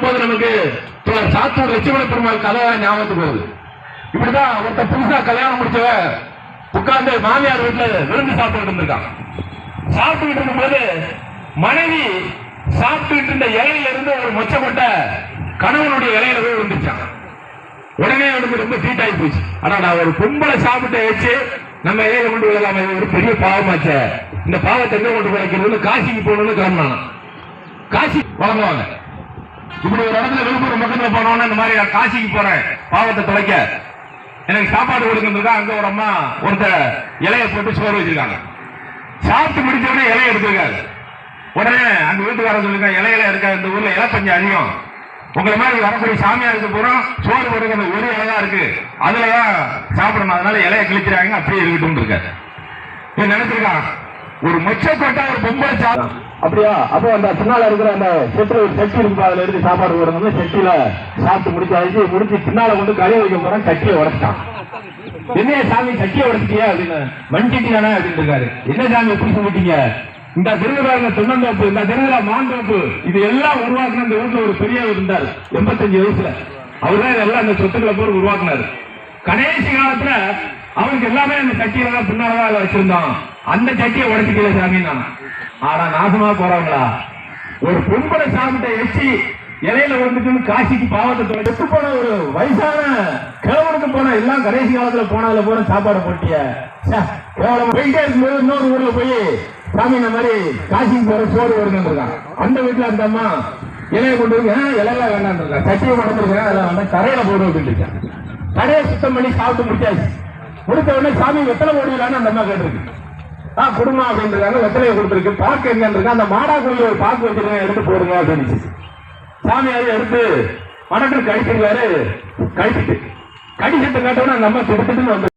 போது நமக்கு சாத்தூர் லட்சுமண பெருமாள் கதை ஞாபகத்துக்கு போகுது. இப்படிதான் ஒருத்த புதுசா கல்யாணம் முடிச்சவ உட்கார்ந்து மாமியார் வீட்டுல விருந்து சாப்பிட்டு இருந்திருக்கான். சாப்பிட்டுக்கிட்டு இருக்கும்போது மனைவி சாப்பிட்டுக்கிட்டு இருந்த இலையில இருந்து ஒரு மொச்சப்பட்ட கணவனுடைய இலையில போய் விழுந்துச்சான். உடனே அவனுக்கு ரொம்ப தீட்டாகி போச்சு. ஆனா நான் ஒரு பொம்பளை சாப்பிட்டு வச்சு நம்ம இலையில கொண்டு விழலாம, ஒரு பெரிய பாவமாச்ச, இந்த பாவத்தை எங்க கொண்டு வைக்கிறதுன்னு காசிக்கு போகணும்னு கிளம்பினான். காசி வழங்குவாங்க. இப்படி ஒரு இடத்துல விழுப்புரம் பக்கத்துல போனோம்னா இந்த மாதிரி நான் காசிக்கு போறேன் பாவத்தை தொலைக்க, எனக்கு சாப்பாடு கொடுக்கறதுக்கா அங்க ஒரு அம்மா ஒருத்த இலையை போட்டு சோறு வச்சிருக்காங்க. சாப்பிட்டு முடிச்ச உடனே இலையை எடுத்துருக்காரு. உடனே அந்த வீட்டுக்காரர் சொல்லிருக்காங்க, இலையில இருக்க இந்த ஊர்ல இலை பஞ்சம் அதிகம், உங்களை மாதிரி வரக்கூடிய சாமியாருக்கு போறோம் சோறு போடுற ஒரு இலை தான் இருக்கு, அதுலதான் சாப்பிடணும், அதனால இலையை கிழிச்சிருக்காங்க, அப்படியே இருக்கட்டும் இருக்காரு. நினைச்சிருக்கான் ஒரு மொச்சக்கோட்டை ஒரு பொம்பளை சாப்பிடும் அப்படியா. அப்போ அந்த பின்னால இருக்கிற அந்த செட்டில் ஒரு சட்டி இருக்கு, அதுல இருந்து சாப்பாடு போடுறது செட்டில சாப்பிட்டு முடிச்சு பின்னால கொண்டு கரையை வைக்க போறான். சட்டியை உடச்சிட்டான். என்ன சாமி சட்டியை உடச்சிட்டியா அப்படின்னு, மண் சட்டி தானே அப்படின்னு இருக்காரு. என்ன சாமி எப்படி சொல்லிட்டீங்க, இந்த திருவிழா தென்னந்தோப்பு, இந்த திருவிழா மாந்தோப்பு, இது எல்லாம் உருவாக்குன இந்த வீட்டுல ஒரு பெரியவர் இருந்தார் 85 வயசுல. அவர்தான் இதெல்லாம் அந்த சொத்துக்களை போய் உருவாக்குனாரு. கடைசி காலத்துல அவருக்கு எல்லாமே அந்த சட்டியில தான் பின்னாலதான் வச்சிருந்தோம். அந்த சட்டியை உடச்சிக்கல சாமி. ஆனா நாசமா போறவங்களா, ஒரு பொம்பளை சாப்பிட்ட எச்சி இலையில வந்துட்டு காசிக்கு பாவத்தை தொலைச்சு போன ஒரு வயசான கிழவனுக்கு போன எல்லாம் கடைசி காலத்துல போனதுல போன சாப்பாடு போட்டிய போயிட்டே இருக்கும்போது இன்னொரு ஊர்ல போய் சாமி இந்த மாதிரி காசிக்கு போற சோறு வருதுன்னு இருக்கான். அந்த வீட்டுல அந்த அம்மா இலையை கொண்டு இலையெல்லாம் வேண்டாம் இருக்கா, சட்டியை கொண்டிருக்கேன், அதெல்லாம் வந்து கரையில போடும் அப்படின்னு இருக்கான். கரையை சுத்தம் பண்ணி சாப்பிட்டு முடிச்சாச்சு. முடித்த உடனே சாமி வெத்தலை போடுவீங்களான்னு அந்த அம்மா கேட்டிருக்கு. குடும்பம் அப்படின்னு வெத்தலையை கொடுத்துருக்கு. பாக்கு எங்க இருக்கு, அந்த மாடாக்குள்ள ஒரு பாக்கு வச்சிருக்கேன், எடுத்து போடுங்க அப்படின்னு சாமியாரு எடுத்து மடக்கு கழிச்சிருக்காரு. கழிச்சிட்டு கடிச்சிட்டு கேட்டோன்னா அந்த அம்மா திருத்துன்னு வந்து